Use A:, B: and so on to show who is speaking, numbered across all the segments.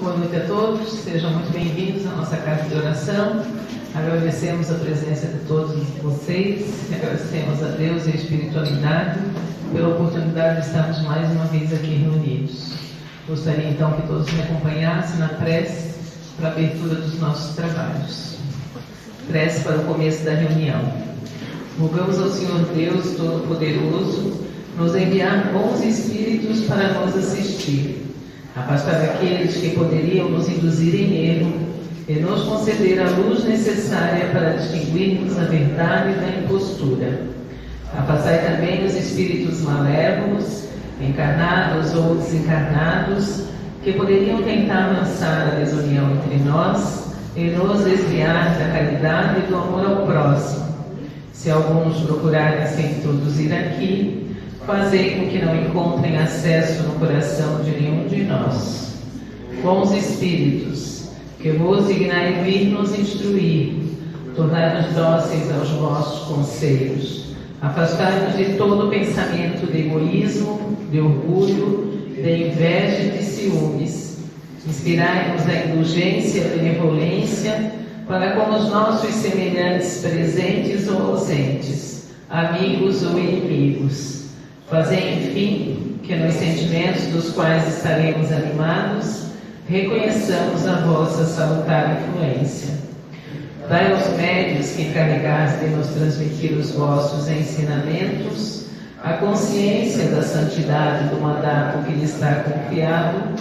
A: Boa noite a todos, sejam muito bem-vindos à nossa casa de oração. Agradecemos a presença de todos vocês, agradecemos a Deus e a espiritualidade pela oportunidade de estarmos mais uma vez aqui reunidos. Gostaria então que todos me acompanhassem na prece para a abertura dos nossos trabalhos. Prece para o começo da reunião. Rogamos ao Senhor Deus Todo-Poderoso nos enviar bons espíritos para nos assistir, afastar aqueles que poderiam nos induzir em erro e nos conceder a luz necessária para distinguirmos a verdade da impostura. Afastai também os espíritos malévolos, encarnados ou desencarnados, que poderiam tentar lançar a desunião entre nós e nos desviar da caridade e do amor ao próximo. Se alguns procurarem se introduzir aqui, fazei com que não encontrem acesso no coração de nenhum de nós. Bons espíritos, que vos dignai vir nos instruir, tornai-nos dóceis aos vossos conselhos, afastai-nos de todo pensamento de egoísmo, de orgulho, de inveja e de ciúmes. Inspirai-nos a indulgência e a benevolência para com os nossos semelhantes presentes ou ausentes, amigos ou inimigos. Fazei, enfim, que nos sentimentos dos quais estaremos animados, reconheçamos a vossa salutar influência. Dai aos médios que encarregaste de nos transmitir os vossos ensinamentos a consciência da santidade do mandato que lhes está confiado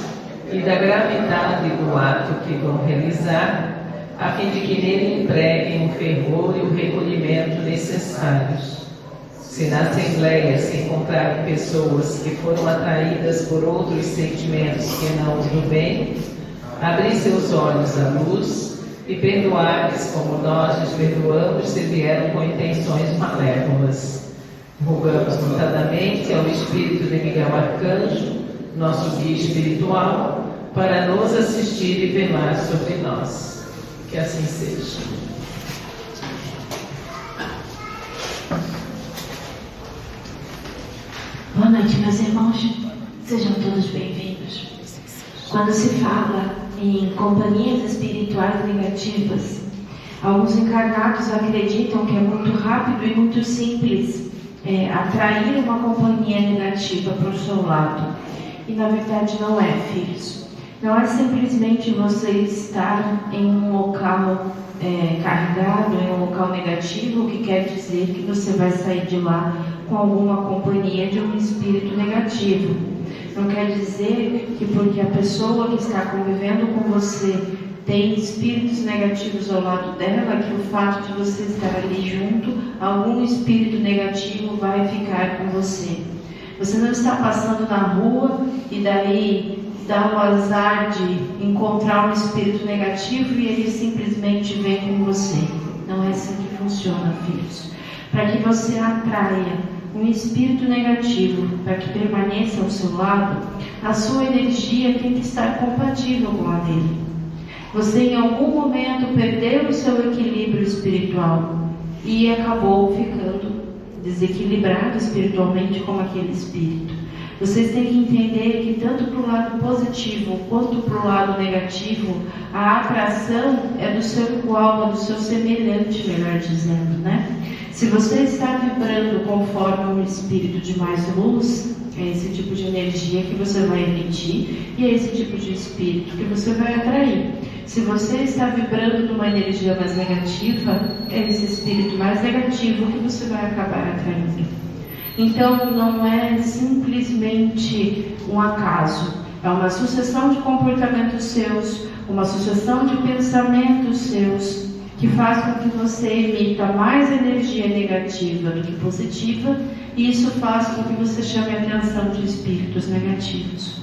A: e da gravidade do ato que vão realizar, a fim de que nele empreguem o fervor e o recolhimento necessários. Se na Assembleia se encontrarem pessoas que foram atraídas por outros sentimentos que não os do bem, abri seus olhos à luz e perdoai-lhes como nós lhes perdoamos se vieram com intenções malévolas. Rogamos notadamente ao Espírito de Miguel Arcanjo, nosso guia espiritual, para nos assistir e velar sobre nós. Que assim seja.
B: Boa noite, meus irmãos. Sejam todos bem-vindos. Quando se fala em companhias espirituais negativas, alguns encarnados acreditam que é muito rápido e muito simples atrair uma companhia negativa para o seu lado. E na verdade não é, filhos. Não é simplesmente você estar em um local carregado, em um local negativo, o que quer dizer que você vai sair de lá com alguma companhia de um espírito negativo. Não quer dizer que porque a pessoa que está convivendo com você tem espíritos negativos ao lado dela, que o fato de você estar ali junto, algum espírito negativo vai ficar com você. Você não está passando na rua e daí dá o azar de encontrar um espírito negativo e ele simplesmente vem com você. Não é assim que funciona, filhos. Para que você atraia um espírito negativo, para que permaneça ao seu lado, a sua energia tem que estar compatível com a dele. Você em algum momento perdeu o seu equilíbrio espiritual e acabou ficando desequilibrado espiritualmente como aquele espírito. Vocês têm que entender que tanto para o lado positivo quanto para o lado negativo, a atração é do seu igual, é do seu semelhante, melhor dizendo, né? Se você está vibrando conforme um espírito de mais luz, é esse tipo de energia que você vai emitir e é esse tipo de espírito que você vai atrair. Se você está vibrando numa energia mais negativa, é esse espírito mais negativo que você vai acabar atraindo. Então não é simplesmente um acaso, é uma sucessão de comportamentos seus, uma sucessão de pensamentos seus, que faz com que você emita mais energia negativa do que positiva, e isso faz com que você chame a atenção de espíritos negativos.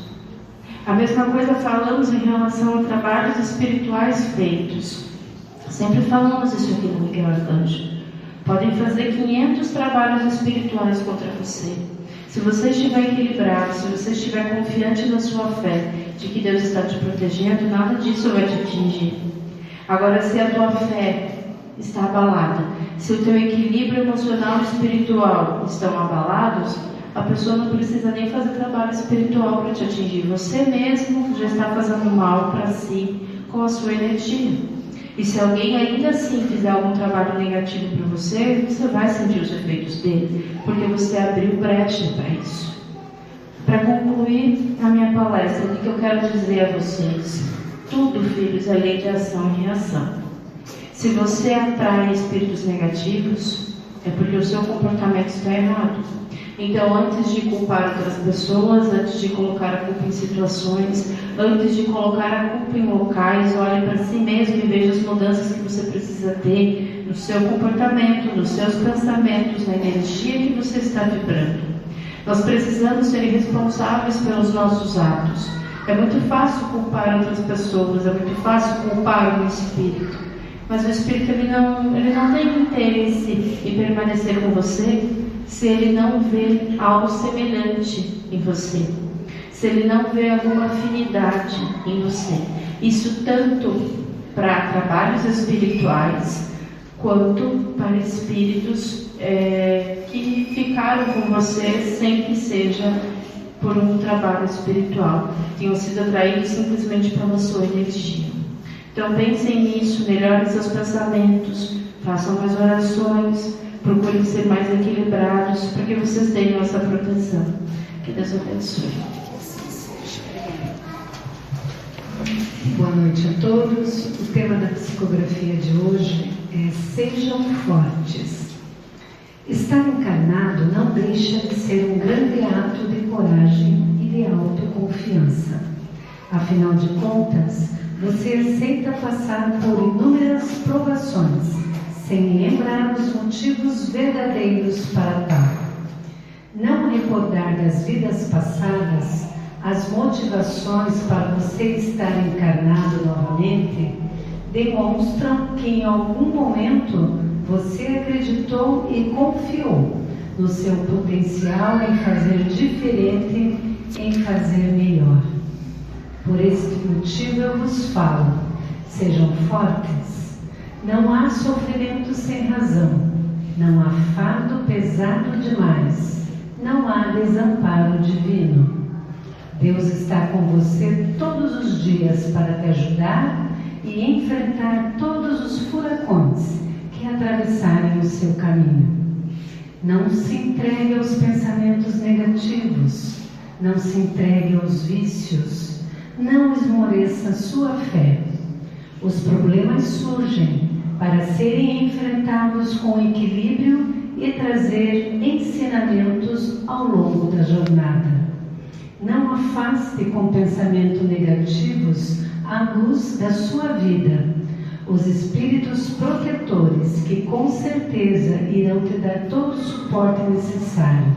B: A mesma coisa falamos em relação a trabalhos espirituais feitos. Sempre falamos isso aqui no Miguel Arcanjo. Podem fazer 500 trabalhos espirituais contra você. Se você estiver equilibrado, se você estiver confiante na sua fé, de que Deus está te protegendo, nada disso vai te atingir. Agora, se a tua fé está abalada, se o teu equilíbrio emocional e espiritual estão abalados, a pessoa não precisa nem fazer trabalho espiritual para te atingir. Você mesmo já está fazendo mal para si com a sua energia. E se alguém ainda assim fizer algum trabalho negativo para você, você vai sentir os efeitos dele, porque você abriu brecha para isso. Para concluir a minha palestra, o que eu quero dizer a vocês? Tudo, filhos, é lei de ação e reação. Se você atrai espíritos negativos, é porque o seu comportamento está errado. Então, antes de culpar outras pessoas, antes de colocar a culpa em situações, antes de colocar a culpa em locais, olhe para si mesmo e veja as mudanças que você precisa ter no seu comportamento, nos seus pensamentos, na energia que você está vibrando. Nós precisamos ser responsáveis pelos nossos atos. É muito fácil culpar outras pessoas, é muito fácil culpar o espírito. Mas o espírito ele não tem interesse em permanecer com você se ele não vê algo semelhante em você, se ele não vê alguma afinidade em você. Isso tanto para trabalhos espirituais quanto para espíritos que ficaram com você sem que seja por um trabalho espiritual, tenham sido atraídos simplesmente pela sua energia. Então pensem nisso, melhorem seus pensamentos, façam mais orações, procurem ser mais equilibrados para que vocês tenham essa proteção. Que Deus abençoe.
C: Boa noite a todos. O tema da psicografia de hoje é Sejam Fortes. Estar encarnado não deixa de ser um grande ato de coragem e de autoconfiança. Afinal de contas, você aceita passar por inúmeras provações, sem lembrar os motivos verdadeiros para tal. Não recordar das vidas passadas as motivações para você estar encarnado novamente demonstram que em algum momento você acreditou e confiou no seu potencial em fazer diferente, em fazer melhor. Por este motivo eu vos falo, sejam fortes. Não há sofrimento sem razão, não há fardo pesado demais, não há desamparo divino. Deus está com você todos os dias para te ajudar e enfrentar todos os furacões que atravessarem o seu caminho. Não se entregue aos pensamentos negativos, não se entregue aos vícios, não esmoreça sua fé. Os problemas surgem para serem enfrentados com equilíbrio e trazer ensinamentos ao longo da jornada. Não afaste com pensamentos negativos a luz da sua vida. Os espíritos protetores que com certeza irão te dar todo o suporte necessário.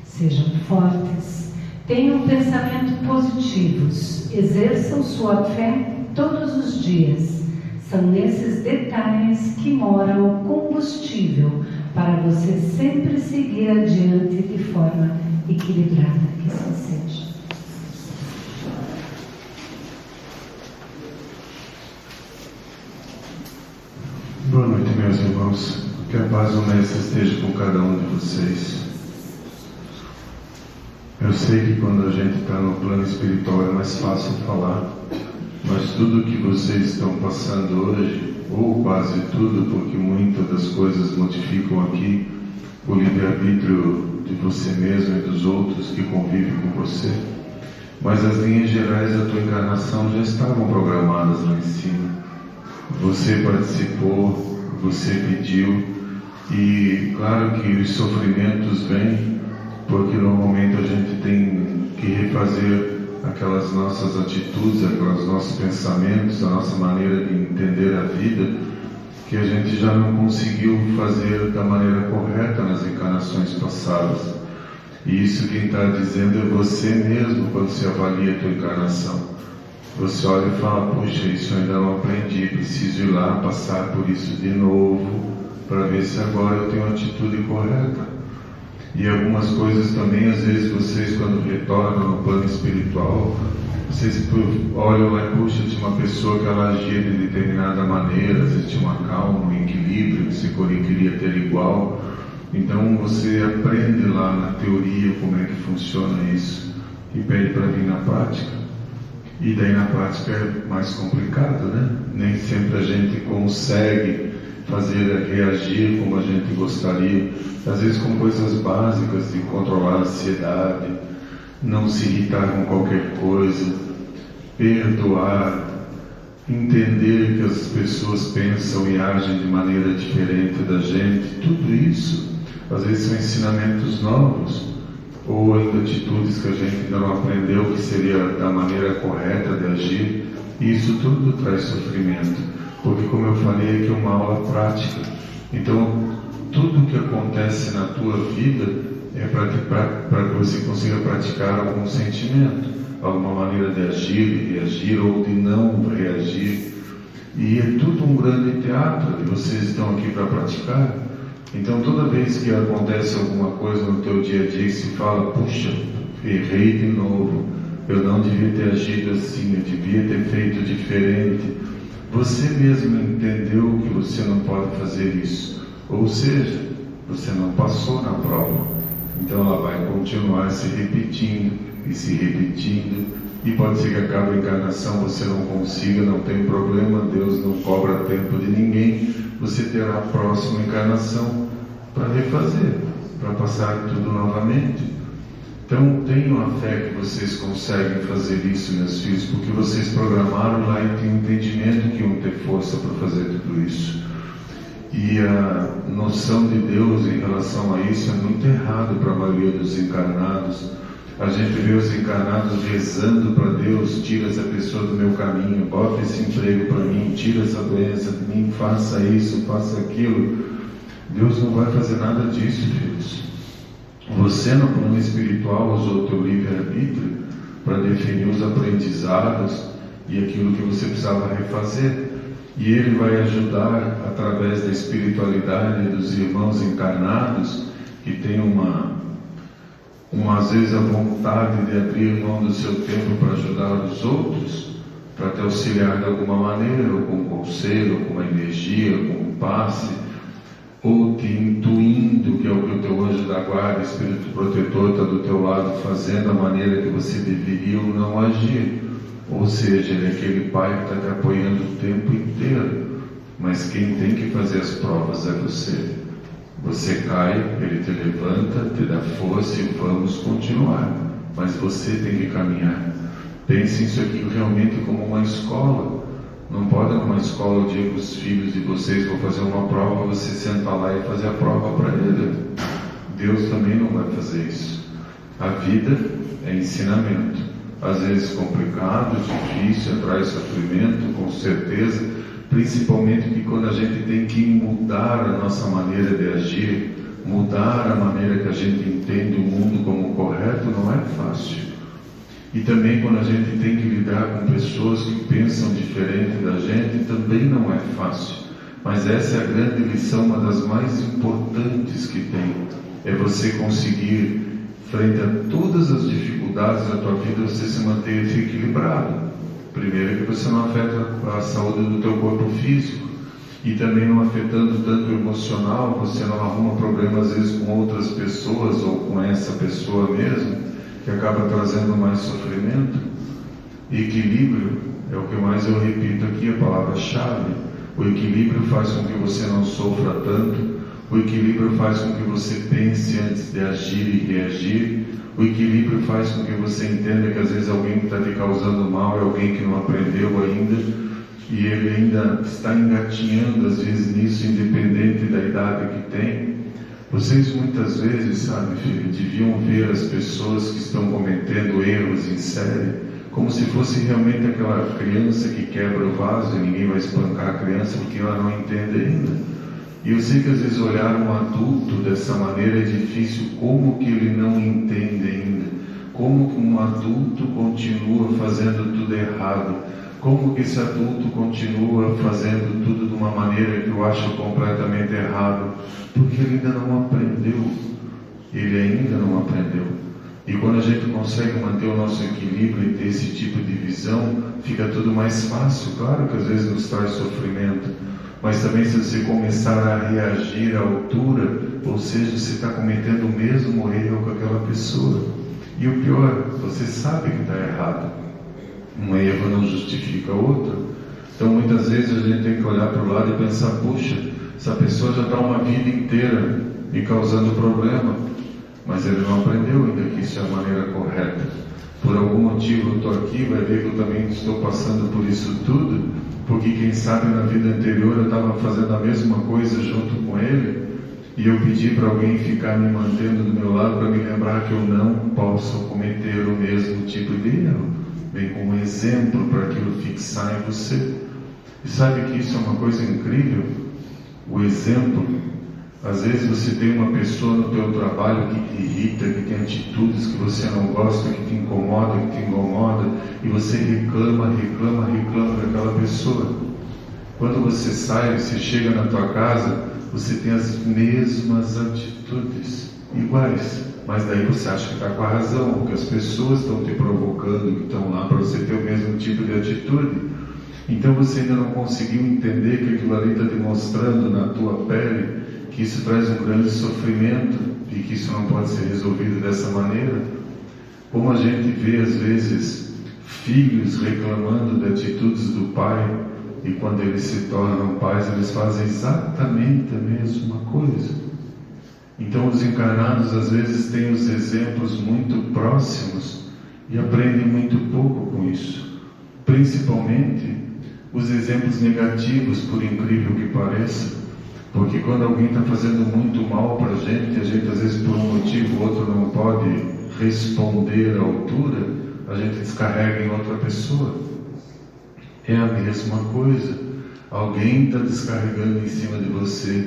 C: Sejam fortes, tenham pensamentos positivos, exerçam sua fé todos os dias. São nesses detalhes que mora o combustível para você sempre seguir adiante de forma equilibrada. Que assim seja.
D: Boa noite, meus irmãos. Que a paz do Mestre esteja com cada um de vocês. Eu sei que quando a gente está no plano espiritual é mais fácil falar, mas tudo que vocês estão passando hoje, ou quase tudo, porque muitas das coisas modificam aqui o livre-arbítrio de você mesmo e dos outros que convivem com você, mas as linhas gerais da tua encarnação já estavam programadas lá em cima. Você participou, você pediu, e claro que os sofrimentos vêm, porque normalmente a gente tem que refazer aquelas nossas atitudes, aqueles nossos pensamentos, a nossa maneira de entender a vida, que a gente já não conseguiu fazer da maneira correta nas encarnações passadas. E isso quem está dizendo é você mesmo quando se avalia a tua encarnação. Você olha e fala, puxa, isso eu ainda não aprendi, preciso ir lá passar por isso de novo, para ver se agora eu tenho a atitude correta. E algumas coisas também, às vezes vocês quando retornam no plano espiritual, vocês olham lá e puxa, tinha uma pessoa que ela agia de determinada maneira, às vezes tinha uma calma, um equilíbrio que você queria ter igual, Então você aprende lá na teoria como é que funciona isso e pede para vir na prática. E daí na prática é mais complicado, né? Nem sempre a gente consegue reagir como a gente gostaria. Às vezes com coisas básicas de controlar a ansiedade, não se irritar com qualquer coisa, perdoar, entender que as pessoas pensam e agem de maneira diferente da gente. Tudo isso, às vezes são ensinamentos novos, ou ainda atitudes que a gente ainda não aprendeu que seria da maneira correta de agir. E isso tudo traz sofrimento, porque como eu falei aqui é uma aula prática. Então tudo que acontece na tua vida é para que você consiga praticar algum sentimento, alguma maneira de agir, de reagir ou de não reagir. E é tudo um grande teatro e vocês estão aqui para praticar. Então toda vez que acontece alguma coisa no teu dia a dia que se fala, puxa, errei de novo, eu não devia ter agido assim, eu devia ter feito diferente, você mesmo entendeu que você não pode fazer isso, ou seja, você não passou na prova. Então ela vai continuar se repetindo e se repetindo, e pode ser que a cada encarnação você não consiga, não tem problema, Deus não cobra tempo de ninguém, você terá a próxima encarnação para refazer, para passar tudo novamente. Então tenham a fé que vocês conseguem fazer isso, meus filhos, porque vocês programaram lá e têm entendimento que iam ter força para fazer tudo isso. E a noção de Deus em relação a isso é muito errado para a maioria dos encarnados. A gente vê os encarnados rezando para Deus, tira essa pessoa do meu caminho, bota esse emprego para mim, tira essa doença de mim, faça isso, faça aquilo. Deus não vai fazer nada disso, filhos. Você no plano espiritual usou o teu livre-arbítrio para definir os aprendizados e aquilo que você precisava refazer. E Ele vai ajudar através da espiritualidade dos irmãos encarnados que têm às vezes a vontade de abrir mão do seu tempo para ajudar os outros, para te auxiliar de alguma maneira, ou com um conselho, ou com uma energia, ou com um passe, ou te intuindo que é o que o teu anjo da guarda, espírito protetor, está do teu lado fazendo a maneira que você deveria ou não agir. Ou seja, ele é aquele pai que está te apoiando o tempo inteiro, mas quem tem que fazer as provas é você. Você cai, ele te levanta, te dá força e vamos continuar, mas você tem que caminhar. Pense isso aqui realmente como uma escola. Não pode numa escola dizer para os filhos de vocês, vou fazer uma prova, você sentar lá e fazer a prova para ele. Deus também não vai fazer isso. A vida é ensinamento, às vezes complicado, difícil, traz sofrimento, com certeza, principalmente que quando a gente tem que mudar a nossa maneira de agir, mudar a maneira que a gente entende o mundo como correto, não é fácil. E também quando a gente tem que lidar com pessoas que pensam diferente da gente, também não é fácil. Mas essa é a grande lição, uma das mais importantes que tem. É você conseguir, frente a todas as dificuldades da tua vida, você se manter equilibrado. Primeiro que você não afeta a saúde do teu corpo físico. E também não afetando tanto o emocional, você não arruma problemas às vezes com outras pessoas ou com essa pessoa mesmo, que acaba trazendo mais sofrimento. Equilíbrio é o que mais eu repito aqui, a palavra-chave. O equilíbrio faz com que você não sofra tanto. O equilíbrio faz com que você pense antes de agir e reagir. O equilíbrio faz com que você entenda que às vezes alguém que está te causando mal é alguém que não aprendeu ainda, e ele ainda está engatinhando às vezes nisso, independente da idade que tem. Vocês muitas vezes, sabe, filho, deviam ver as pessoas que estão cometendo erros em série como se fosse realmente aquela criança que quebra o vaso e ninguém vai espancar a criança porque ela não entende ainda. E eu sei que às vezes olhar um adulto dessa maneira é difícil, como que ele não entende ainda, como que um adulto continua fazendo tudo errado, como que esse adulto continua fazendo tudo de uma maneira que eu acho completamente errado, porque ele ainda não aprendeu, E quando a gente consegue manter o nosso equilíbrio e ter esse tipo de visão, fica tudo mais fácil. Claro que às vezes nos traz sofrimento, mas também se você começar a reagir à altura, ou seja, você está cometendo o mesmo erro com aquela pessoa. E o pior, você sabe que está errado. Um erro não justifica outro. Então muitas vezes a gente tem que olhar para o lado e pensar, puxa, essa pessoa já está uma vida inteira me causando problema, mas ele não aprendeu ainda que isso é a maneira correta. Por algum motivo eu estou aqui, vai ver que eu também estou passando por isso tudo, porque quem sabe na vida anterior eu estava fazendo a mesma coisa junto com ele, e eu pedi para alguém ficar me mantendo do meu lado para me lembrar que eu não posso cometer o mesmo tipo de erro. Vem como exemplo para aquilo fixar em você. E sabe que isso é uma coisa incrível? O exemplo. Às vezes você tem uma pessoa no teu trabalho que te irrita, que tem atitudes que você não gosta, que te incomoda, e você reclama daquela pessoa. Quando você sai, você chega na tua casa, você tem as mesmas atitudes, iguais, mas daí você acha que está com a razão, porque as pessoas estão te provocando, que estão lá para você ter o mesmo tipo de atitude. Então você ainda não conseguiu entender que aquilo ali está demonstrando na tua pele que isso traz um grande sofrimento e que isso não pode ser resolvido dessa maneira. Como a gente vê às vezes filhos reclamando de atitudes do pai, e quando eles se tornam pais, eles fazem exatamente a mesma coisa. Então os encarnados às vezes têm os exemplos muito próximos e aprendem muito pouco com isso. Principalmente os exemplos negativos, por incrível que pareça. Porque quando alguém está fazendo muito mal para a gente às vezes por um motivo ou outro não pode responder à altura, a gente descarrega em outra pessoa. É a mesma coisa. Alguém está descarregando em cima de você,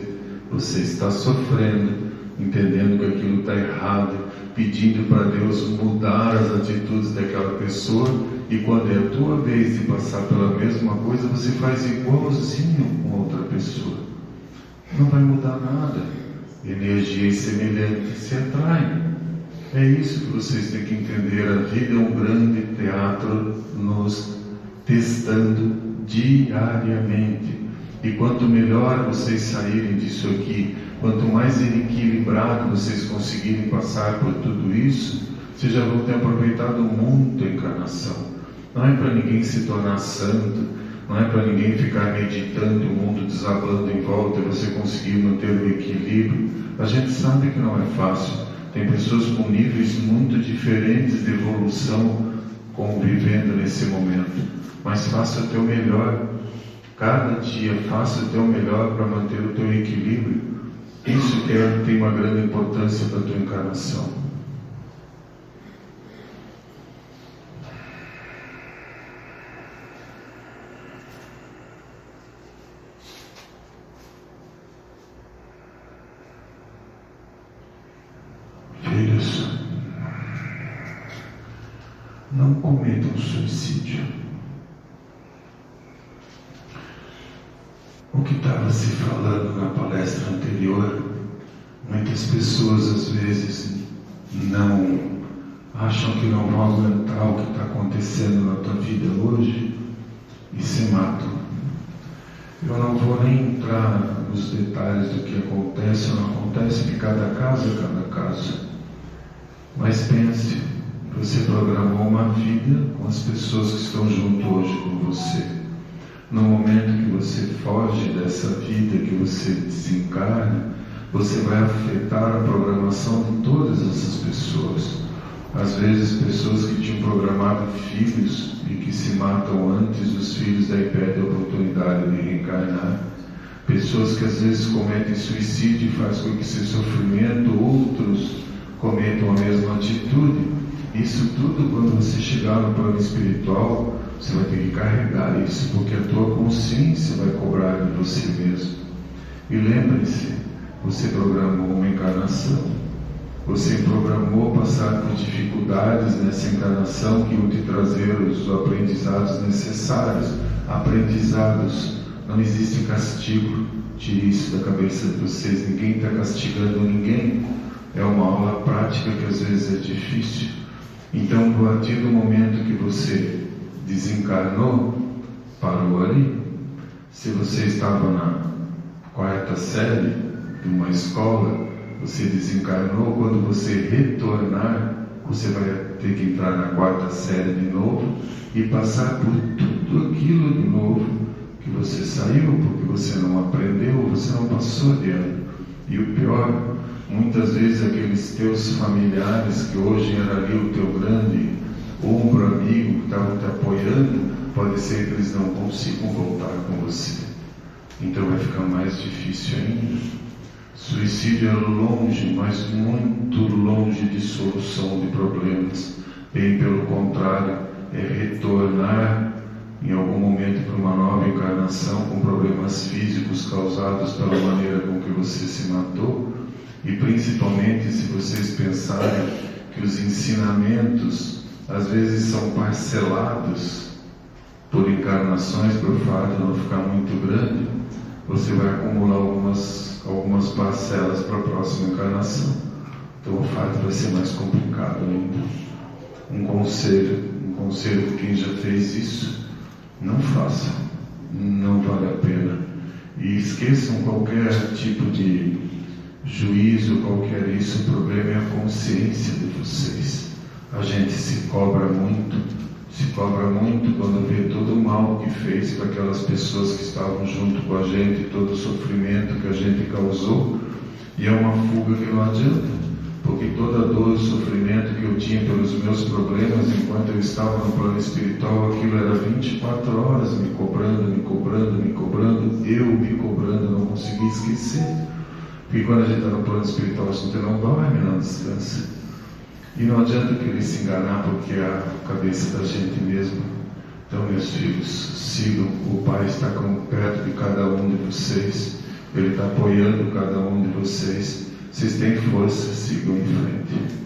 D: você está sofrendo, entendendo que aquilo está errado, pedindo para Deus mudar as atitudes daquela pessoa, e quando é a tua vez de passar pela mesma coisa, você faz igualzinho com outra pessoa. Não vai mudar nada. Energias semelhantes se atraem. É isso que vocês têm que entender. A vida é um grande teatro nos testando diariamente. E quanto melhor vocês saírem disso aqui, quanto mais equilibrado vocês conseguirem passar por tudo isso, vocês já vão ter aproveitado muito a encarnação. Não é para ninguém se tornar santo, não é para ninguém ficar meditando o mundo desabando em volta e você conseguir manter o equilíbrio. A gente sabe que não é fácil. Tem pessoas com níveis muito diferentes de evolução convivendo nesse momento. Mas faça o teu melhor. Cada dia faça o teu melhor para manter o teu equilíbrio. Isso tem uma grande importância para a tua encarnação. Filhos, não cometam suicídio. O que estava se falando na palestra anterior, muitas pessoas às vezes não acham que não vão aguentar o que está acontecendo na tua vida hoje e se matam. Eu não vou nem entrar nos detalhes do que acontece ou não acontece, porque cada caso é cada caso. Mas pense, você programou uma vida com as pessoas que estão junto hoje com você. No momento que você foge dessa vida, que você desencarna, você vai afetar a programação de todas essas pessoas. Às vezes pessoas que tinham programado filhos e que se matam antes dos filhos, daí perdem a oportunidade de reencarnar. Pessoas que às vezes cometem suicídio e faz com que esse sofrimento outros cometam a mesma atitude. Isso tudo, quando você chegar no plano espiritual, você vai ter que carregar isso, porque a tua consciência vai cobrar de você mesmo. E lembre-se, você programou uma encarnação. Você programou passar por dificuldades nessa encarnação que vão te trazer os aprendizados necessários. Aprendizados. Não existe castigo. Tire isso da cabeça de vocês. Ninguém está castigando ninguém. É uma aula prática que às vezes é difícil. Então, a partir do momento que você desencarnou, parou ali. Se você estava na 4ª série de uma escola, você desencarnou, quando você retornar, você vai ter que entrar na 4ª série de novo e passar por tudo aquilo de novo que você saiu, porque você não aprendeu, você não passou de ano. E o pior, muitas vezes aqueles teus familiares que hoje era ali o teu grande ombro amigo que estavam te apoiando, pode ser que eles não consigam voltar com você. Então vai ficar mais difícil ainda. Suicídio é longe, mas muito longe de solução de problemas. Bem pelo contrário, é retornar em algum momento para uma nova encarnação com problemas físicos causados pela maneira com que você se matou. E principalmente se vocês pensarem que os ensinamentos às vezes são parcelados por encarnações, para o fato de não ficar muito grande, você vai acumular algumas parcelas para a próxima encarnação. Então o fato vai ser mais complicado ainda. Um conselho de quem já fez isso: não façam, não vale a pena. E esqueçam qualquer tipo de juízo, qualquer isso. O problema é a consciência de vocês. A gente se cobra muito quando vê todo o mal que fez para aquelas pessoas que estavam junto com a gente, todo o sofrimento que a gente causou, e é uma fuga que não adianta, porque toda a dor e sofrimento que eu tinha pelos meus problemas enquanto eu estava no plano espiritual, aquilo era 24 horas me cobrando, eu me cobrando, não consegui esquecer, porque quando a gente está no plano espiritual a gente não dorme, não descansa. E não adianta querer se enganar, porque é a cabeça da gente mesmo. Então, meus filhos, sigam. O Pai está perto de cada um de vocês. Ele está apoiando cada um de vocês. Vocês têm força, sigam em frente.